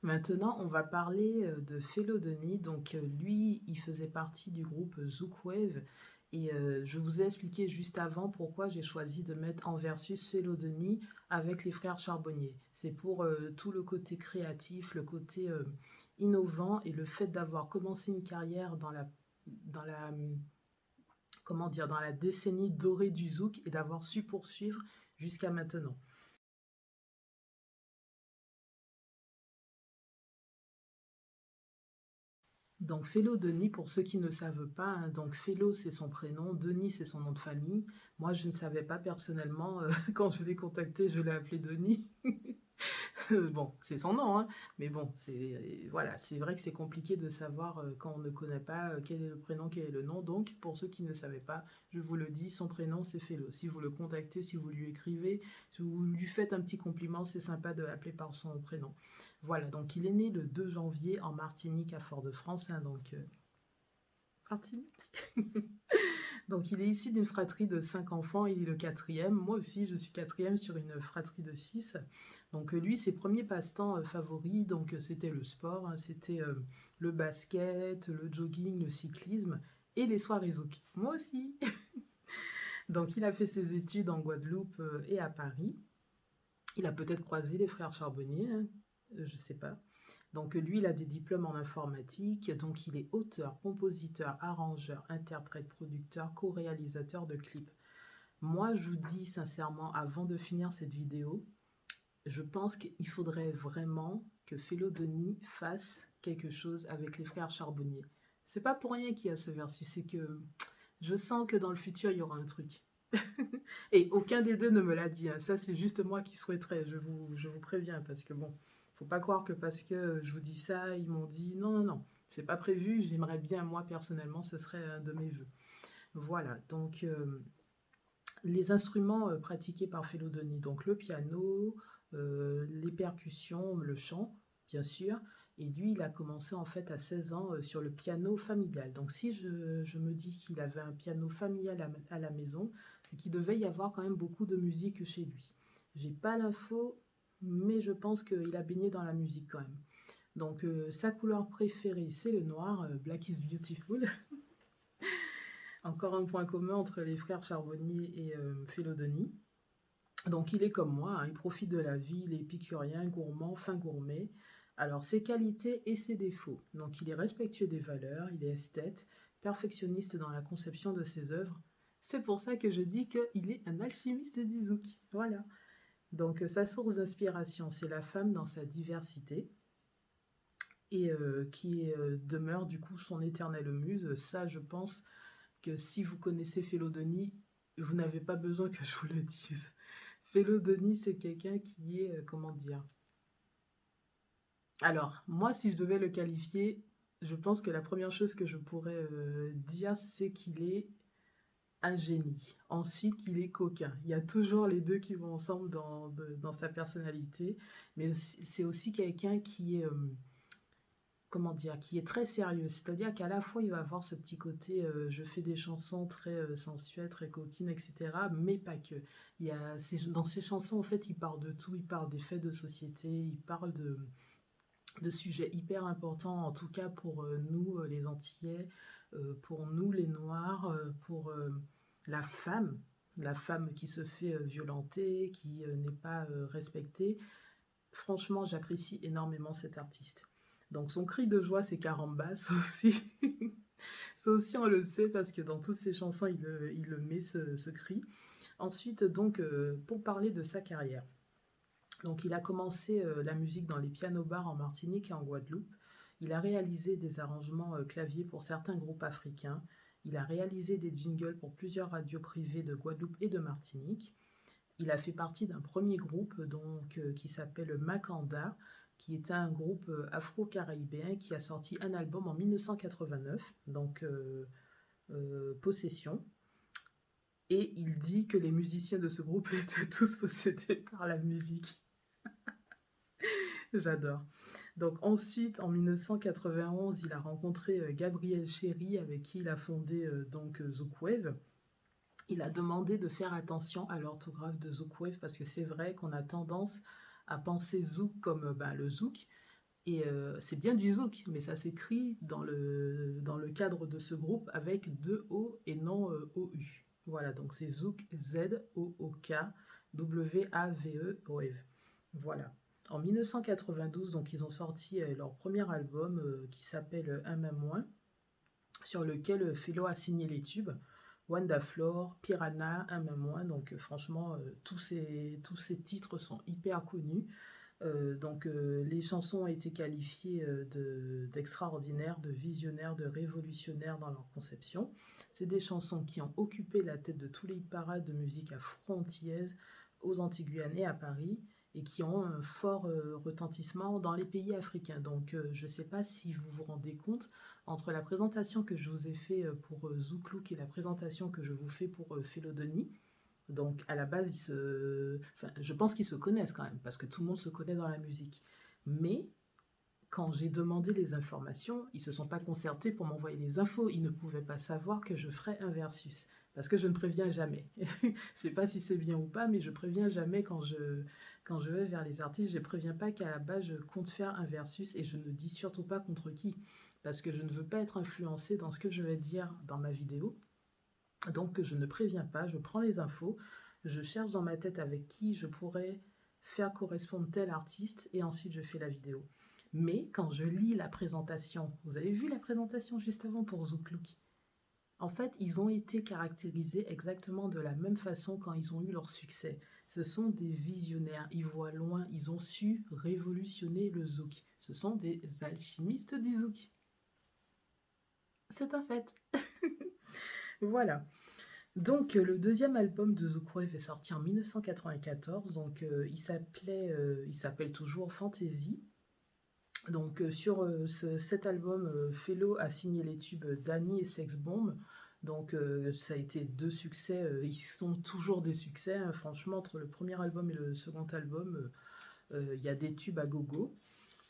Maintenant, on va parler de Fellow Denis. Donc, lui, il faisait partie du groupe Zookwave. Et je vous ai expliqué juste avant pourquoi j'ai choisi de mettre en versus Fellow Denis avec les frères Charbonnier. C'est pour tout le côté créatif, le côté innovant et le fait d'avoir commencé une carrière dans la, comment dire, dans la décennie dorée du zouk et d'avoir su poursuivre jusqu'à maintenant. Donc Félo Denis, pour ceux qui ne savent pas, hein, donc Félo c'est son prénom, Denis c'est son nom de famille. Moi je ne savais pas personnellement, quand je l'ai contacté, je l'ai appelé Denis. Bon, c'est son nom, hein, mais bon, voilà, c'est vrai que c'est compliqué de savoir quand on ne connaît pas quel est le prénom, quel est le nom. Donc, pour ceux qui ne savaient pas, je vous le dis, son prénom c'est Félo. Si vous le contactez, si vous lui écrivez, si vous lui faites un petit compliment, c'est sympa de l'appeler par son prénom. Voilà, donc il est né le 2 janvier en Martinique à Fort-de-France, hein, donc Martinique. Donc il est issu d'une fratrie de 5 enfants, il est le quatrième. Moi aussi, je suis quatrième sur une fratrie de 6. Donc lui, ses premiers passe-temps favoris, donc c'était le sport, hein, c'était le basket, le jogging, le cyclisme et les soirées zouk. Moi aussi. Donc il a fait ses études en Guadeloupe et à Paris. Il a peut-être croisé les frères Charbonnier, hein, je ne sais pas. Donc lui, il a des diplômes en informatique, donc il est auteur, compositeur, arrangeur, interprète, producteur, co-réalisateur de clips. Moi, je vous dis sincèrement, avant de finir cette vidéo, je pense qu'il faudrait vraiment que Félo Denis fasse quelque chose avec les frères Charbonnier. C'est pas pour rien qu'il y a ce versus, c'est que je sens que dans le futur, il y aura un truc. Et aucun des deux ne me l'a dit, hein. Ça, c'est juste moi qui souhaiterais, je vous préviens, parce que bon, faut pas croire que parce que je vous dis ça, ils m'ont dit non, non, non, c'est pas prévu, j'aimerais bien, moi, personnellement, ce serait un de mes vœux. Voilà, donc les instruments pratiqués par Felodoni, donc le piano, les percussions, le chant, bien sûr. Et lui, il a commencé en fait à 16 ans sur le piano familial. Donc si je me dis qu'il avait un piano familial à la maison, c'est qu'il devait y avoir quand même beaucoup de musique chez lui. J'ai pas l'info, mais je pense qu'il a baigné dans la musique quand même. Donc sa couleur préférée, c'est le noir, Black is Beautiful. Encore un point commun entre les frères Charbonnier et Felodoni. Donc il est comme moi, hein, il profite de la vie, il est épicurien, gourmand, fin gourmet. Alors ses qualités et ses défauts. Donc il est respectueux des valeurs, il est esthète, perfectionniste dans la conception de ses œuvres. C'est pour ça que je dis qu'il est un alchimiste du zouk. Voilà. Donc sa source d'inspiration, c'est la femme dans sa diversité et qui demeure du coup son éternelle muse. Ça, je pense que si vous connaissez Felodoni, vous n'avez pas besoin que je vous le dise. Felodoni, c'est quelqu'un qui est, comment dire. Alors, moi, si je devais le qualifier, je pense que la première chose que je pourrais dire, c'est qu'il est un génie. Ensuite, qu'il est coquin. Il y a toujours les deux qui vont ensemble dans sa personnalité. Mais c'est aussi quelqu'un qui est comment dire, qui est très sérieux. C'est-à-dire qu'à la fois, il va avoir ce petit côté, je fais des chansons très sensuelles, très coquines, etc. Mais pas que. Dans ses chansons, en fait, il parle de tout. Il parle des faits de société, il parle de sujets hyper importants, en tout cas pour nous, les Antillais, pour nous, les Noirs, pour la femme qui se fait violenter, qui n'est pas respectée. Franchement, j'apprécie énormément cet artiste. Donc son cri de joie, c'est Caramba, ça aussi. Ça aussi, on le sait parce que dans toutes ses chansons, il le met, ce cri. Ensuite, donc, pour parler de sa carrière. Donc, il a commencé la musique dans les pianos-bars en Martinique et en Guadeloupe. Il a réalisé des arrangements claviers pour certains groupes africains. Il a réalisé des jingles pour plusieurs radios privées de Guadeloupe et de Martinique. Il a fait partie d'un premier groupe donc, qui s'appelle Makanda, qui était un groupe afro-caribéen qui a sorti un album en 1989, donc Possession. Et il dit que les musiciens de ce groupe étaient tous possédés par la musique. J'adore. Donc ensuite, en 1991, il a rencontré Gabriel Chéry, avec qui il a fondé donc Zookwave. Il a demandé de faire attention à l'orthographe de Zookwave parce que c'est vrai qu'on a tendance à penser zouk comme le zouk. Et c'est bien du zouk, mais ça s'écrit dans le cadre de ce groupe avec deux O et non OU. Voilà, donc c'est Zouk, Z-O-O-K, W-A-V-E-O-F. Voilà. En 1992, donc ils ont sorti leur premier album qui s'appelle Un main moins, sur lequel Felo a signé les tubes. Wanda Flor, Piranha, Un main moins. Donc franchement, tous ces titres sont hyper connus. Les chansons ont été qualifiées d'extraordinaires, de visionnaires, de révolutionnaires dans leur conception. C'est des chansons qui ont occupé la tête de tous les hit-parades de musique afro-antillaise, aux Antilles-Guyane et à Paris, et qui ont un fort retentissement dans les pays africains. Donc je ne sais pas si vous vous rendez compte, entre la présentation que je vous ai fait pour Zouklouk et la présentation que je vous fais pour Félodenie, donc à la base, je pense qu'ils se connaissent quand même, parce que tout le monde se connaît dans la musique. Mais quand j'ai demandé les informations, ils ne se sont pas concertés pour m'envoyer les infos. Ils ne pouvaient pas savoir que je ferais un versus, parce que je ne préviens jamais. Je ne sais pas si c'est bien ou pas, mais je préviens jamais quand je vais vers les artistes. Je ne préviens pas qu'à la base, je compte faire un versus, et je ne dis surtout pas contre qui, parce que je ne veux pas être influencée dans ce que je vais dire dans ma vidéo. Donc je ne préviens pas, je prends les infos, je cherche dans ma tête avec qui je pourrais faire correspondre tel artiste et ensuite je fais la vidéo. Mais quand je lis la présentation, vous avez vu la présentation juste avant pour Zouklouk? En fait, ils ont été caractérisés exactement de la même façon quand ils ont eu leur succès. Ce sont des visionnaires, ils voient loin, ils ont su révolutionner le zouk. Ce sont des alchimistes du zouk. C'est un fait. Voilà. Donc, le deuxième album de Zoukouev est sorti en 1994, donc il s'appelle toujours Fantasy. Donc, cet album, Felo a signé les tubes Danny et Sex Bomb. Donc, ça a été deux succès, ils sont toujours des succès, hein, franchement, entre le premier album et le second album, il y a des tubes à gogo.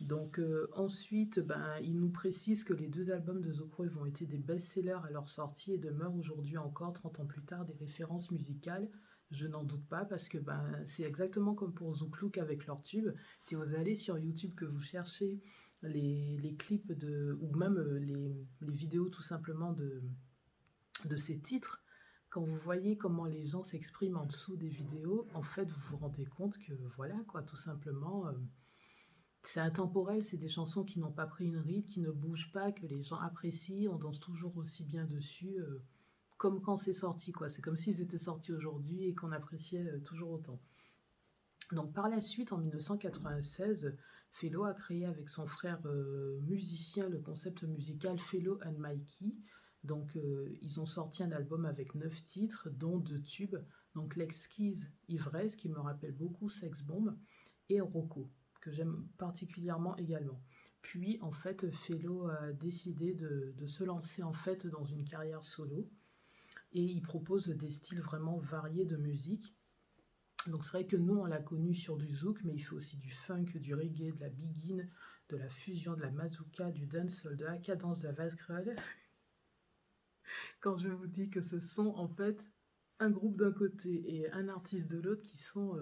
Donc ensuite, il nous précise que les deux albums de Zoukouev ont été des best-sellers à leur sortie et demeurent aujourd'hui encore, 30 ans plus tard, des références musicales. Je n'en doute pas parce que c'est exactement comme pour Zouklouk avec leur tube. Si vous allez sur YouTube, que vous cherchez les clips ou même les vidéos tout simplement de ces titres, quand vous voyez comment les gens s'expriment en dessous des vidéos, en fait, vous vous rendez compte que voilà, quoi, tout simplement... c'est intemporel, c'est des chansons qui n'ont pas pris une ride, qui ne bougent pas, que les gens apprécient, on danse toujours aussi bien dessus, comme quand c'est sorti, quoi. C'est comme s'ils étaient sortis aujourd'hui et qu'on appréciait toujours autant. Donc par la suite, en 1996, Felo a créé avec son frère musicien le concept musical Felo and Mikey. Donc ils ont sorti un album avec 9 titres, dont 2 tubes, donc L'exquise ivresse, qui me rappelle beaucoup Sex Bomb, et Rocco, que j'aime particulièrement également. Puis en fait, Felo a décidé de se lancer en fait dans une carrière solo, et il propose des styles vraiment variés de musique. Donc c'est vrai que nous, on l'a connu sur du zouk, mais il fait aussi du funk, du reggae, de la biguine, de la fusion, de la mazouka, du dancehall, de la cadence, de la vase créole. Quand je vous dis que ce sont en fait un groupe d'un côté et un artiste de l'autre qui sont...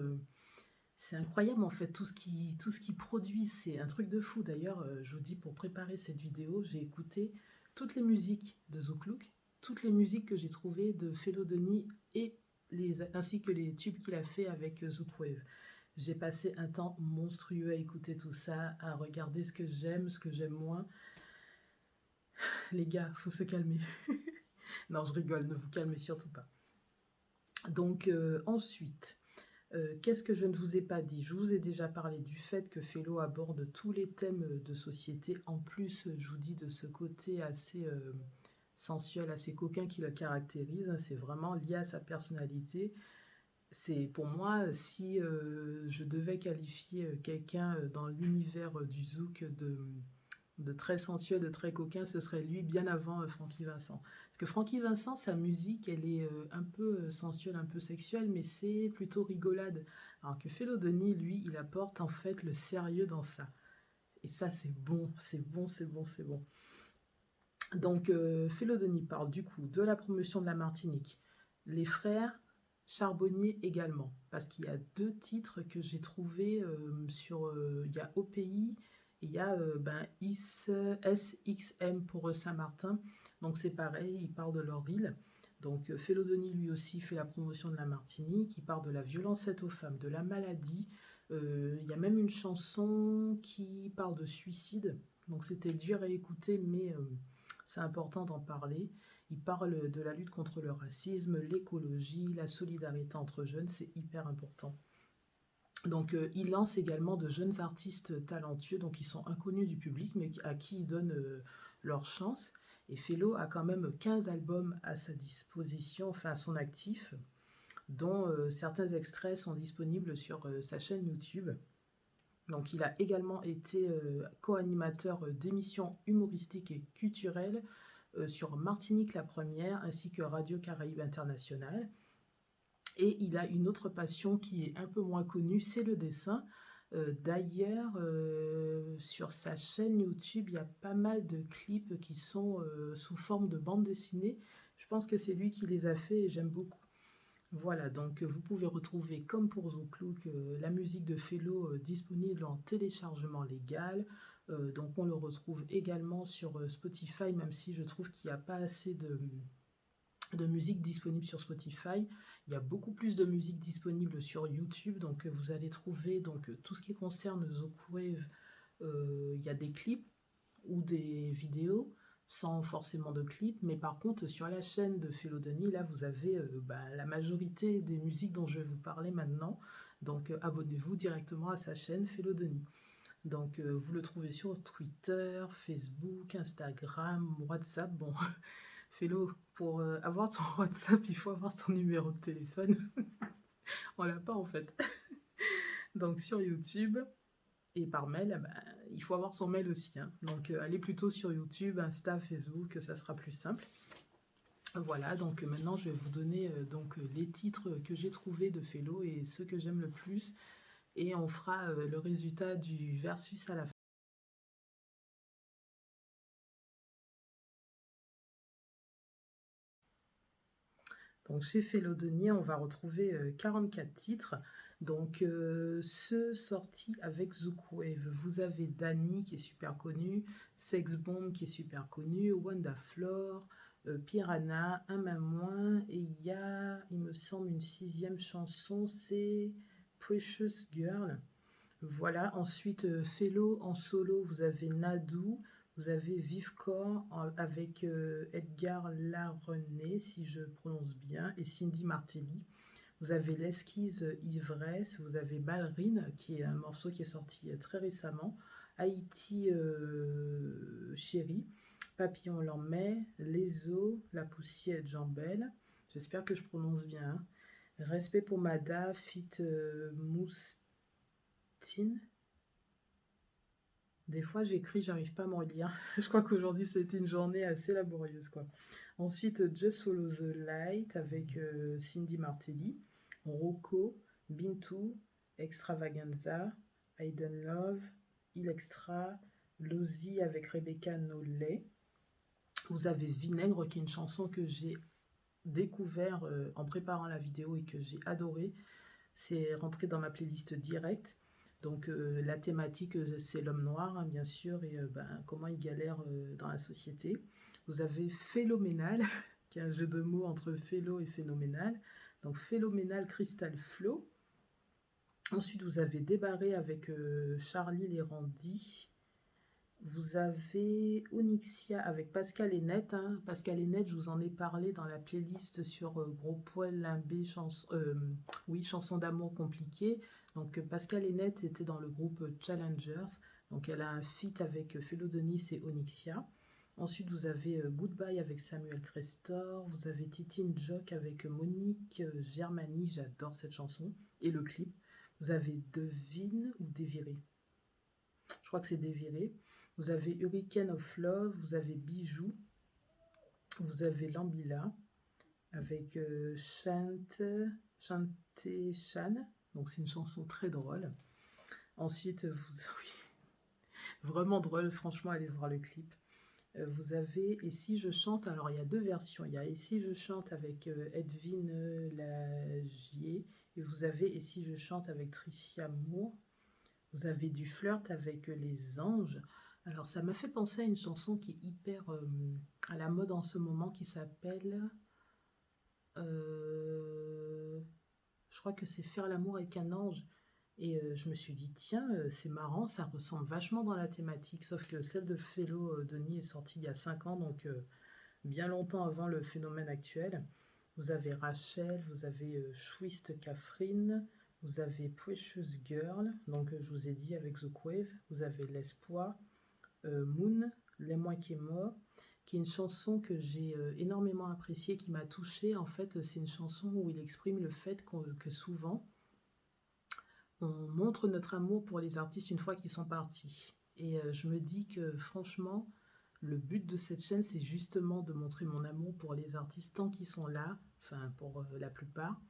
c'est incroyable en fait, tout ce qu'ils produisent, c'est un truc de fou. D'ailleurs, je vous dis, pour préparer cette vidéo, j'ai écouté toutes les musiques de Zouklouk, toutes les musiques que j'ai trouvées de Félodenie ainsi que les tubes qu'il a fait avec Zoukouev. J'ai passé un temps monstrueux à écouter tout ça, à regarder ce que j'aime moins. Les gars, faut se calmer. Non, je rigole, ne vous calmez surtout pas. Donc ensuite, qu'est-ce que je ne vous ai pas dit? Je vous ai déjà parlé du fait que Felo aborde tous les thèmes de société. En plus, je vous dis de ce côté assez sensuel, assez coquin qui le caractérise. C'est vraiment lié à sa personnalité. C'est pour moi, si je devais qualifier quelqu'un dans l'univers du zouk de très sensuel, de très coquin, ce serait lui bien avant Francky Vincent. Parce que Francky Vincent, sa musique, elle est un peu sensuelle, un peu sexuelle, mais c'est plutôt rigolade. Alors que Félodenie, lui, il apporte en fait le sérieux dans ça. Et ça, c'est bon, c'est bon, c'est bon, c'est bon. Donc, Félodenie parle du coup de la promotion de la Martinique. Les frères Charbonnier également, parce qu'il y a 2 titres que j'ai trouvés il y a Au Pays Il y a SXM pour Saint-Martin, donc c'est pareil, il parle de leur île. Donc Félodonie lui aussi fait la promotion de la Martinique, il parle de la violence faite aux femmes, de la maladie. Il y a même une chanson qui parle de suicide, donc c'était dur à écouter, mais c'est important d'en parler. Il parle de la lutte contre le racisme, l'écologie, la solidarité entre jeunes, c'est hyper important. Donc il lance également de jeunes artistes talentueux, donc qui sont inconnus du public, mais à qui il donne leur chance. Et Félo a quand même 15 albums à sa disposition, enfin à son actif, dont certains extraits sont disponibles sur sa chaîne YouTube. Donc il a également été co-animateur d'émissions humoristiques et culturelles sur Martinique la Première, ainsi que Radio Caraïbes International. Et il a une autre passion qui est un peu moins connue, c'est le dessin. D'ailleurs, sur sa chaîne YouTube, il y a pas mal de clips qui sont sous forme de bande dessinée. Je pense que c'est lui qui les a fait et j'aime beaucoup. Voilà, donc vous pouvez retrouver, comme pour Zouklouk, la musique de Félo disponible en téléchargement légal. Donc on le retrouve également sur Spotify, même si je trouve qu'il n'y a pas assez de musique disponible sur Spotify. Il y a beaucoup plus de musique disponible sur YouTube, donc vous allez trouver donc, tout ce qui concerne Zoukouave. Il y a des clips ou des vidéos sans forcément de clips, mais par contre sur la chaîne de Félodonie, là vous avez la majorité des musiques dont je vais vous parler maintenant, donc abonnez-vous directement à sa chaîne Félodonie. Donc vous le trouvez sur Twitter, Facebook, Instagram, WhatsApp. Bon, Félo, pour avoir ton WhatsApp, il faut avoir ton numéro de téléphone. On l'a pas en fait. Donc sur YouTube et par mail, il faut avoir son mail aussi. Hein. Donc allez plutôt sur YouTube, Insta, Facebook, ça sera plus simple. Voilà, donc maintenant je vais vous donner les titres que j'ai trouvés de Félo et ceux que j'aime le plus. Et on fera le résultat du versus à la fin. Donc chez Félodonie, on va retrouver 44 titres. Donc ceux sortis avec Zoukouave, vous avez Dani qui est super connu, Sex Bomb qui est super connu, Wanda Flor, Piranha, Un main moins, et il y a, il me semble, une sixième chanson, c'est Precious Girl. Voilà, ensuite Félo en solo, vous avez Nadou, vous avez Vivecor avec Edgar Larené, si je prononce bien, et Cindy Martelly. Vous avez L'Esquisse Ivresse, vous avez Ballerine, qui est un morceau qui est sorti très récemment, Haïti Chérie, Papillon Lambert, Les Eaux, La Poussière Jambelle, j'espère que je prononce bien, hein. Respect pour Mada, Fit Moustine. Des fois, j'écris, j'arrive pas à m'en lire. Je crois qu'aujourd'hui, c'était une journée assez laborieuse, quoi. Ensuite, Just Follow the Light avec Cindy Martelly, Rocco, Bintou, Extravaganza, Aiden Love, Il Extra, Lozy avec Rebecca Nollet. Vous avez Vinaigre, qui est une chanson que j'ai découvert en préparant la vidéo et que j'ai adoré. C'est rentré dans ma playlist directe. Donc la thématique, c'est l'homme noir, hein, bien sûr, et comment il galère dans la société. Vous avez Phénoménal, qui est un jeu de mots entre Félo et phénoménal. Donc Phénoménal Crystal Flow. Ensuite, vous avez Débarré avec Charlie Lérandi. Vous avez Onyxia avec Pascal et Net. Hein. Pascal et Net, je vous en ai parlé dans la playlist sur Gros Poil Limbé, chanson d'amour compliquée. Donc Pascal et Net était dans le groupe Challengers. Donc elle a un feat avec Félodonis et Onyxia. Ensuite, vous avez Goodbye avec Samuel Crestor. Vous avez Titine Jock avec Monique Germani. J'adore cette chanson. Et le clip. Vous avez Devine ou Déviré. Je crois que c'est Déviré. Vous avez Hurricane of Love, vous avez Bijoux, vous avez Lambila avec Chante Chan, donc c'est une chanson très drôle. Ensuite, oui, vraiment drôle, franchement, allez voir le clip. Vous avez Et si je chante, alors il y a deux versions, il y a Et si je chante avec Edwin Lagier, et vous avez Et si je chante avec Tricia Moore. Vous avez du flirt avec les anges. Alors ça m'a fait penser à une chanson qui est hyper à la mode en ce moment qui s'appelle, euh, je crois que c'est Faire l'amour avec un ange. Et je me suis dit, tiens, c'est marrant, ça ressemble vachement dans la thématique, sauf que celle de Fellow Denis est sortie il y a 5 ans, donc bien longtemps avant le phénomène actuel. Vous avez Rachel, vous avez Schwist Catherine, vous avez Precious Girl, donc je vous ai dit avec The Quave, vous avez L'Espoir, Moon, Les Mois qui est mort, qui est une chanson que j'ai énormément appréciée, qui m'a touchée. En fait, c'est une chanson où il exprime le fait que souvent, on montre notre amour pour les artistes une fois qu'ils sont partis. Et je me dis que franchement, le but de cette chaîne, c'est justement de montrer mon amour pour les artistes tant qu'ils sont là, enfin pour la plupart.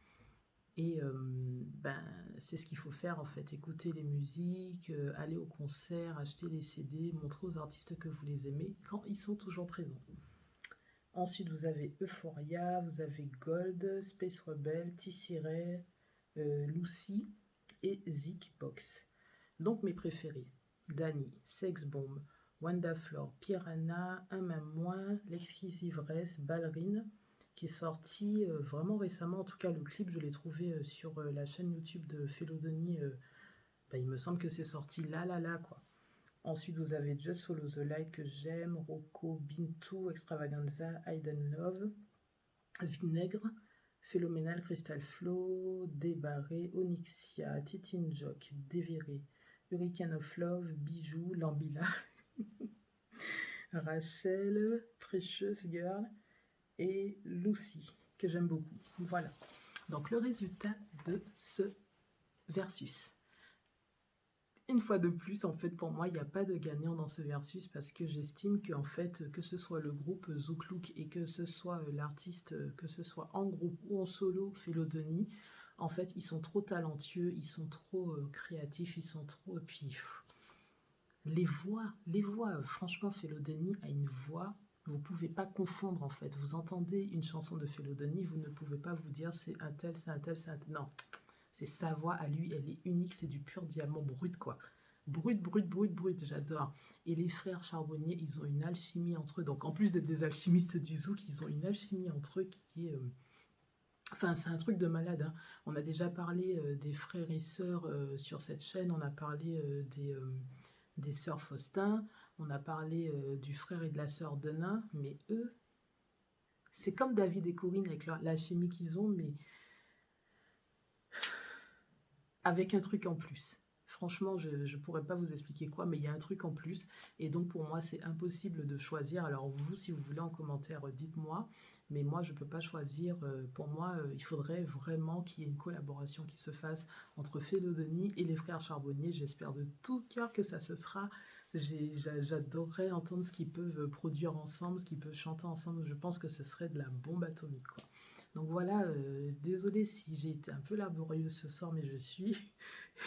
Et ben, c'est ce qu'il faut faire en fait, écouter les musiques, aller au concert, acheter les CD, montrer aux artistes que vous les aimez quand ils sont toujours présents. Ensuite, vous avez Euphoria, vous avez Gold, Space Rebel, T-Ray, Lucy et Zik Box. Donc mes préférés, Dani, Sex Bomb, Wanda Flor, Piranha, Un Même Moins, L'Exquise Ivresse, Ballerine, qui est sorti vraiment récemment. En tout cas, le clip, je l'ai trouvé sur la chaîne YouTube de Fellow Denis. Ben, il me semble que c'est sorti là, quoi. Ensuite, vous avez Just Follow the Light que j'aime, Rocco, Bintou, Extravaganza, Hidden Love, Vinaigre, Phénoménal, Crystal Flow, Débarré, Onyxia, Titin Jock, Déviré, Hurricane of Love, Bijou, Lambila, Rachel, Precious Girl et Lucy, que j'aime beaucoup. Voilà. Donc le résultat de ce versus. Une fois de plus, en fait, pour moi, il n'y a pas de gagnant dans ce versus parce que j'estime que, en fait, que ce soit le groupe Zouk Look et que ce soit l'artiste, que ce soit en groupe ou en solo, Fellow Denis, en fait, ils sont trop talentueux, ils sont trop créatifs, ils sont trop. Et puis, les voix, franchement, Fellow Denis a une voix. Vous ne pouvez pas confondre, en fait. Vous entendez une chanson de Fellow Denis, vous ne pouvez pas vous dire c'est un tel, c'est un tel, c'est un tel. Non. C'est sa voix à lui, elle est unique, c'est du pur diamant brut, quoi. Brut, j'adore. Et les frères Charbonnier, ils ont une alchimie entre eux. Donc, en plus d'être des alchimistes du zouk, ils ont une alchimie entre eux qui est. Enfin, c'est un truc de malade, hein. On a déjà parlé des frères et sœurs sur cette chaîne, on a parlé des sœurs Faustin, on a parlé du frère et de la sœur Denain, mais eux, c'est comme David et Corinne avec l'alchimie qu'ils ont, mais avec un truc en plus. Franchement, je ne pourrais pas vous expliquer quoi, mais il y a un truc en plus. Et donc, pour moi, c'est impossible de choisir. Alors, vous, si vous voulez en commentaire, dites-moi. Mais moi, je ne peux pas choisir. Pour moi, il faudrait vraiment qu'il y ait une collaboration qui se fasse entre Fellow Denis et les frères Charbonnier. J'espère de tout cœur que ça se fera. J'adorerais entendre ce qu'ils peuvent produire ensemble, ce qu'ils peuvent chanter ensemble. Je pense que ce serait de la bombe atomique, quoi. Donc voilà, désolée si j'ai été un peu laborieuse ce soir, mais je suis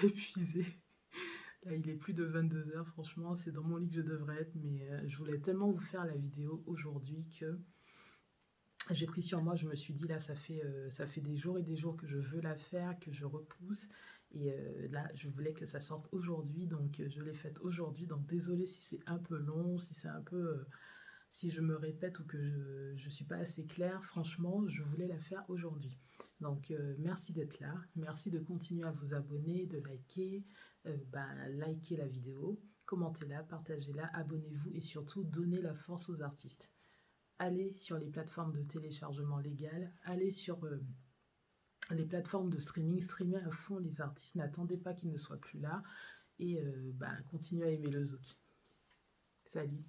épuisée. Là, il est plus de 22 h, franchement, c'est dans mon lit que je devrais être, mais je voulais tellement vous faire la vidéo aujourd'hui que j'ai pris sur moi, je me suis dit, là, ça fait des jours et des jours que je veux la faire, que je repousse, et là, je voulais que ça sorte aujourd'hui, donc je l'ai faite aujourd'hui, donc désolée si c'est un peu long, si c'est un peu... si je me répète ou que je ne suis pas assez claire, franchement, je voulais la faire aujourd'hui. Donc, merci d'être là. Merci de continuer à vous abonner, de liker. Likez la vidéo, commentez-la, partagez-la, abonnez-vous et surtout, donnez la force aux artistes. Allez sur les plateformes de téléchargement légal, allez sur les plateformes de streaming, streamez à fond les artistes, n'attendez pas qu'ils ne soient plus là et continuez à aimer le zouk. Salut!